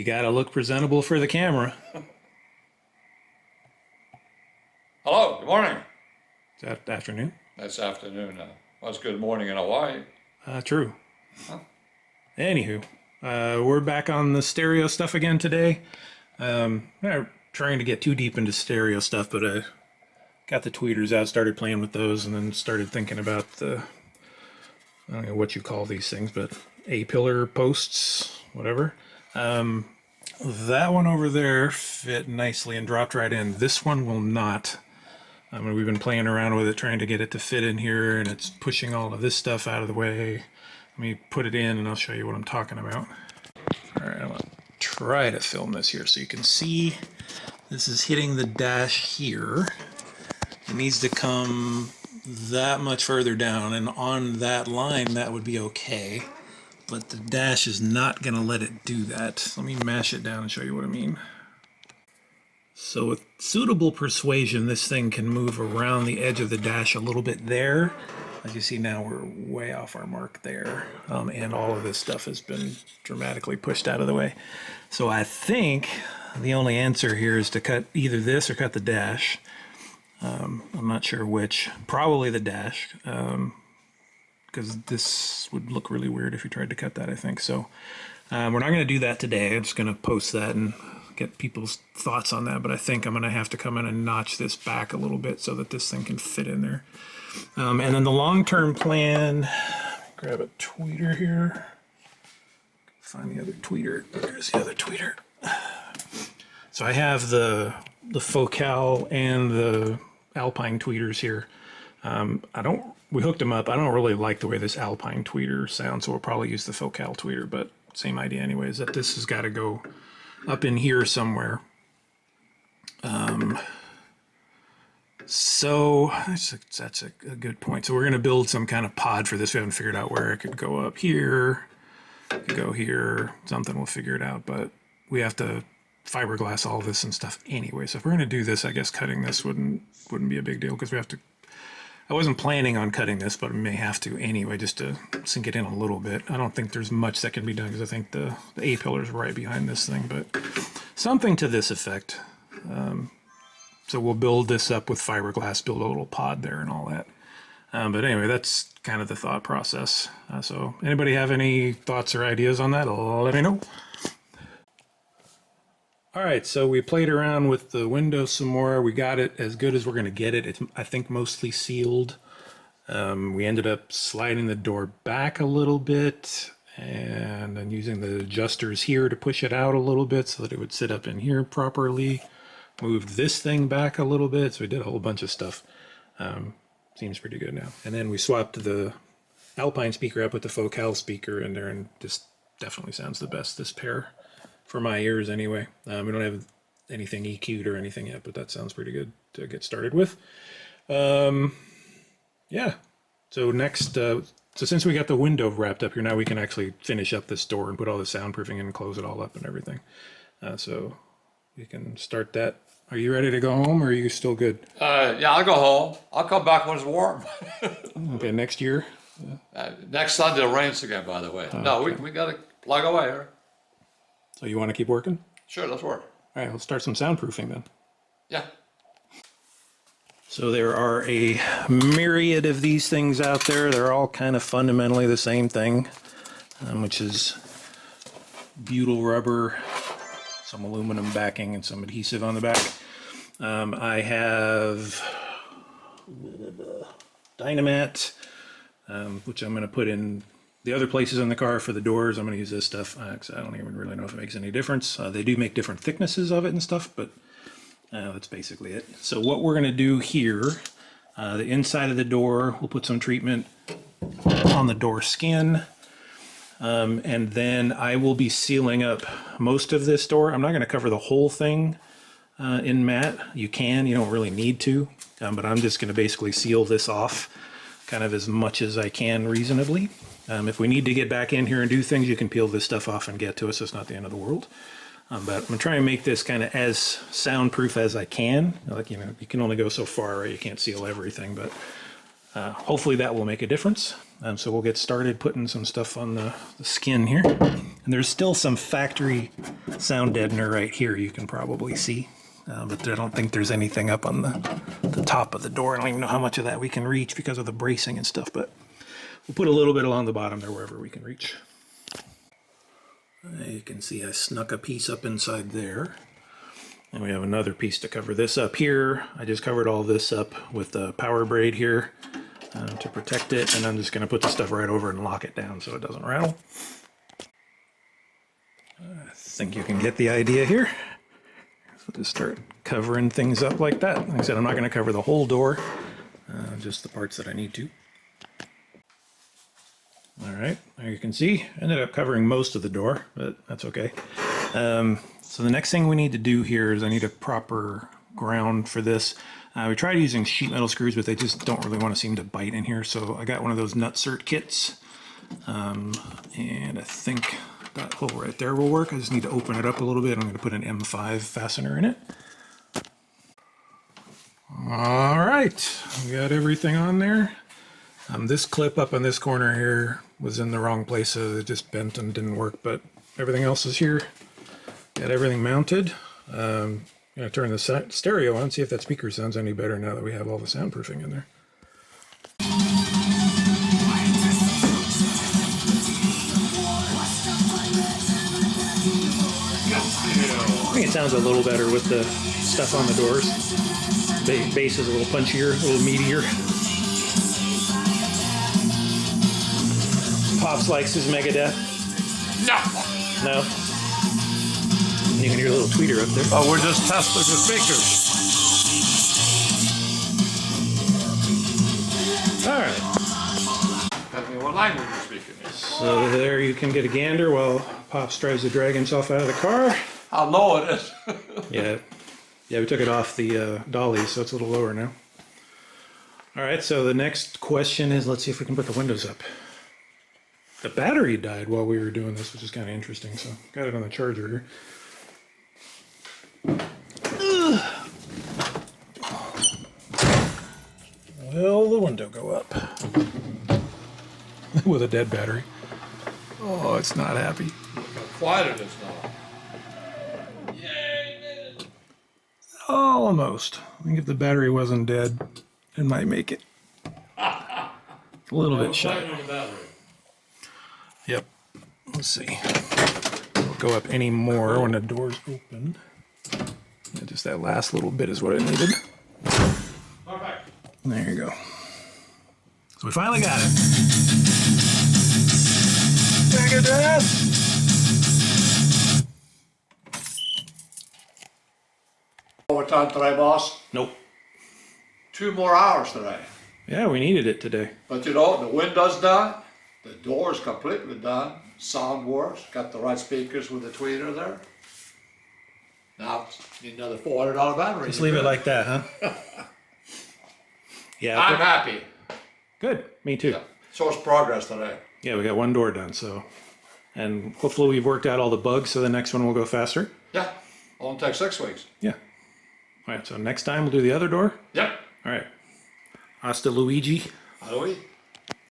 gotta look presentable for the camera. Hello, good morning. Is that afternoon? That's afternoon. Well, it's good morning in Hawaii. True. Huh? Anywho, we're back on the stereo stuff again today. Not trying to get too deep into stereo stuff, but I got the tweeters out, started playing with those, and then started thinking about the, I don't know what you call these things, but A-pillar posts, whatever. That one over there fit nicely and dropped right in. This one will not. I mean, we've been playing around with it, trying to get it to fit in here, and it's pushing all of this stuff out of the way. Let me put it in, and I'll show you what I'm talking about. All right, I'm going to try to film this here so you can see. This is hitting the dash here. It needs to come that much further down, and on that line, that would be okay. But the dash is not going to let it do that. Let me mash it down and show you what I mean. So with suitable persuasion, this thing can move around the edge of the dash a little bit there. As you see now, we're way off our mark there. And all of this stuff has been dramatically pushed out of the way. So I think the only answer here is to cut either this or cut the dash. I'm not sure which. Probably the dash, because this would look really weird if you tried to cut that, I think. So we're not going to do that today. I'm just going to post that and get people's thoughts on that, but I think I'm going to have to come in and notch this back a little bit so that this thing can fit in there. And then the long-term plan, grab a tweeter here, find the other tweeter. There's the other tweeter. So I have the Focal and the Alpine tweeters here. We hooked them up. I don't really like the way this Alpine tweeter sounds, so we'll probably use the Focal tweeter, but same idea anyways, that this has got to go up in here somewhere. So that's a good point. So we're going to build some kind of pod for this. We haven't figured out where it could go up here, it could go here, something, we'll figure it out, but we have to fiberglass all this and stuff anyway. So if we're going to do this, I guess cutting this wouldn't be a big deal, because we have to, I wasn't planning on cutting this, but we may have to anyway, just to sink it in a little bit. I don't think there's much that can be done, because I think the A-pillar is right behind this thing, but something to this effect. So we'll build this up with fiberglass, build a little pod there and all that. But anyway, that's kind of the thought process. So anybody have any thoughts or ideas on that? Let me know. All right, so we played around with the window some more. We got it as good as we're going to get it. It's, I think, mostly sealed. We ended up sliding the door back a little bit and then using the adjusters here to push it out a little bit so that it would sit up in here properly. Moved this thing back a little bit, so we did a whole bunch of stuff. Seems pretty good now. And then we swapped the Alpine speaker up with the Focal speaker in there, and this definitely sounds the best, this pair. For my ears anyway. We don't have anything EQ'd or anything yet, but that sounds pretty good to get started with. Yeah, so next, so since we got the window wrapped up here, now we can actually finish up this door and put all the soundproofing in and close it all up and everything. So we can start that. Are you ready to go home, or are you still good? Yeah, I'll go home. I'll come back when it's warm. Okay, next year? Next Sunday it rains again, by the way. No, okay. we got to plug away here. So you want to keep working? Sure, let's work. All right, let's start some soundproofing then. Yeah. So there are a myriad of these things out there. They're all kind of fundamentally the same thing, which is butyl rubber, some aluminum backing, and some adhesive on the back. I have Dynamat, which I'm going to put in the other places in the car. For the doors, I'm going to use this stuff, because I don't even really know if it makes any difference. They do make different thicknesses of it and stuff, but that's basically it. So what we're going to do here, the inside of the door, we'll put some treatment on the door skin, and then I will be sealing up most of this door. I'm not going to cover the whole thing in matte. You don't really need to, but I'm just going to basically seal this off kind of as much as I can reasonably. If we need to get back in here and do things, you can peel this stuff off and get to us. It's not the end of the world. But I'm going to try and make this kind of as soundproof as I can. Like, you can only go so far, right? You can't seal everything, but hopefully that will make a difference. So we'll get started putting some stuff on the skin here. And And there's still some factory sound deadener right here you can probably see. But I don't think there's anything up on the top of the door. I don't even know how much of that we can reach because of the bracing and stuff, but we'll put a little bit along the bottom there wherever we can reach. You can see I snuck a piece up inside there. And we have another piece to cover this up here. I just covered all this up with the power braid here to protect it. And I'm just going to put the stuff right over and lock it down so it doesn't rattle. I think you can get the idea here. So just start covering things up like that. Like I said, I'm not going to cover the whole door, just the parts that I need to. All right, there you can see, ended up covering most of the door, but that's okay. So the next thing we need to do here is I need a proper ground for this. We tried using sheet metal screws, but they just don't really want to seem to bite in here. So I got one of those nutsert kits, and I think that hole right there will work. I just need to open it up a little bit. I'm going to put an M5 fastener in it. All right, we got everything on there. This clip up in this corner here was in the wrong place, so it just bent and didn't work, but everything else is here. Got everything mounted. I'm going to turn the stereo on, see if that speaker sounds any better now that we have all the soundproofing in there. I think it sounds a little better with the stuff on the doors. The bass is a little punchier, a little meatier. Pops likes his Megadeth. No? You can hear a little tweeter up there. Oh, we're just testing the speakers. All right. Tell me what language you're speaking in. So there you can get a gander while Pops tries to drag himself out of the car. How low it is. Yeah, we took it off the dolly, so it's a little lower now. All right, so the next question is, let's see if we can put the windows up. The battery died while we were doing this, which is kind of interesting, so got it on the charger here. Will the window go up? With a dead battery. Oh, it's not happy. Look how quiet it is now. Yay! Almost. I think if the battery wasn't dead, it might make it. A little bit shy. Yep. Let's see. It'll go up any more when the door's open. Yeah, just that last little bit is what it needed. Perfect. There you go. So we finally got it. Take it, Dad. Overtime today, boss. Nope. 2 more hours today. Yeah, we needed it today. But you know, the window's done. The door's completely done. Sound works. Got the right speakers with the tweeter there. Now, need another $400 battery. Just leave it like that, huh? Yeah. I'm happy. Good. Me too. Yeah. So it's progress today. Yeah, we got one door done, so. And hopefully we've worked out all the bugs, so the next one will go faster. Yeah. Only take 6 weeks. Yeah. All right, so next time we'll do the other door. Yep. All right. Hasta Luigi. How do we?